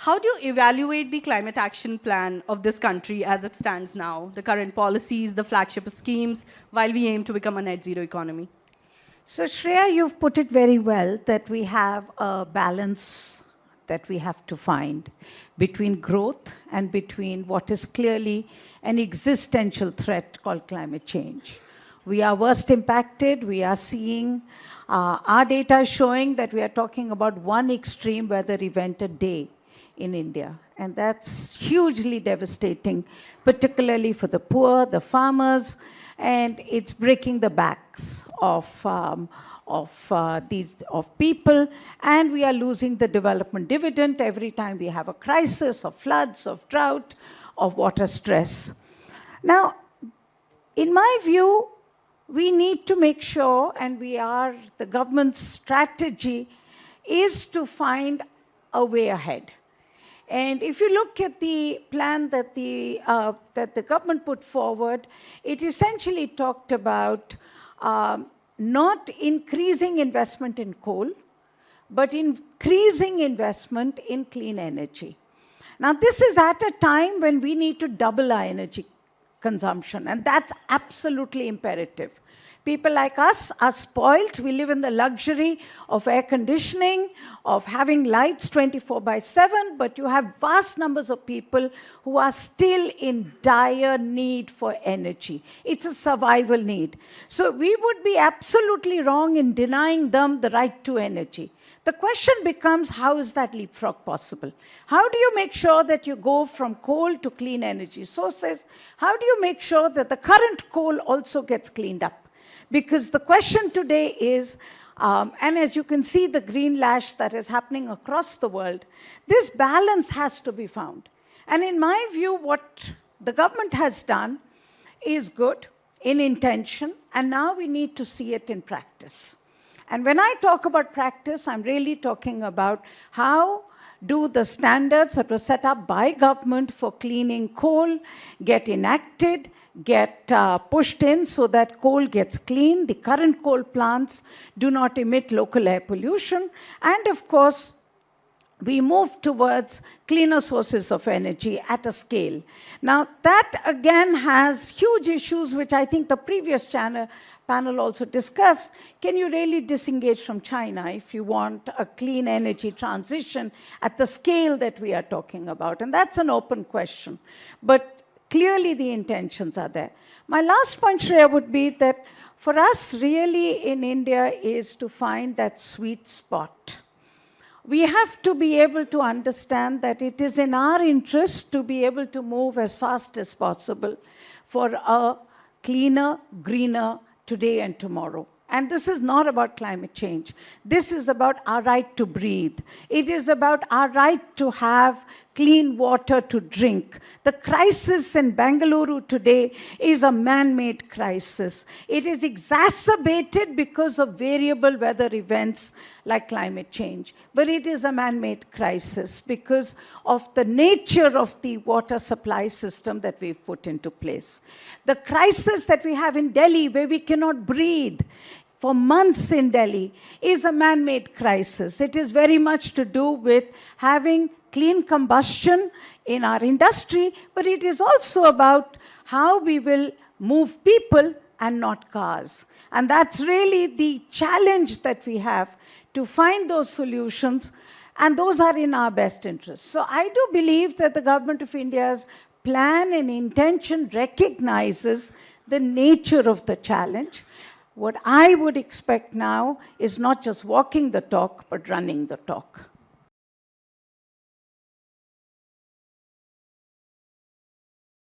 How do you evaluate the climate action plan of this country as it stands now, the current policies, the flagship schemes, while we aim to become a net zero economy? So Shreya, you've put it very well that we have a balance that we have to find between growth and between what is clearly an existential threat called climate change. We are worst impacted. We are seeing our data is showing that we are talking about one extreme weather event a day in India. And that's hugely devastating, particularly for the poor, the farmers, and it's breaking the backs of people, and we are losing the development dividend every time we have a crisis of floods, of drought, of water stress. Now, in my view, we need to make sure, and the government's strategy is to find a way ahead. And if you look at the plan that the government put forward, it essentially talked about not increasing investment in coal, but increasing investment in clean energy. Now, this is at a time when we need to double our energy consumption, and that's absolutely imperative. People like us are spoiled. We live in the luxury of air conditioning, of having lights 24/7, but you have vast numbers of people who are still in dire need for energy. It's a survival need. So we would be absolutely wrong in denying them the right to energy. The question becomes, how is that leapfrog possible? How do you make sure that you go from coal to clean energy sources? How do you make sure that the current coal also gets cleaned up? Because the question today is, and as you can see the green lash that is happening across the world, this balance has to be found. And in my view, what the government has done is good in intention, and now we need to see it in practice. And when I talk about practice, I'm really talking about how do the standards that were set up by government for cleaning coal get enacted, get pushed in so that coal gets clean, the current coal plants do not emit local air pollution, and of course, we move towards cleaner sources of energy at a scale. Now, that again has huge issues, which I think the previous panel also discussed. Can you really disengage from China if you want a clean energy transition at the scale that we are talking about? And that's an open question. But clearly the intentions are there. My last point, Shreya, would be that for us really in India is to find that sweet spot. We have to be able to understand that it is in our interest to be able to move as fast as possible for a cleaner, greener today and tomorrow. And this is not about climate change. This is about our right to breathe. It is about our right to have clean water to drink. The crisis in Bengaluru today is a man-made crisis. It is exacerbated because of variable weather events like climate change. But it is a man-made crisis because of the nature of the water supply system that we've put into place. The crisis that we have in Delhi, where we cannot breathe for months in Delhi, is a man-made crisis. It is very much to do with having clean combustion in our industry, but it is also about how we will move people and not cars. And that's really the challenge that we have, to find those solutions, and those are in our best interest. So I do believe that the Government of India's plan and intention recognizes the nature of the challenge. What I would expect now is not just walking the talk, but running the talk.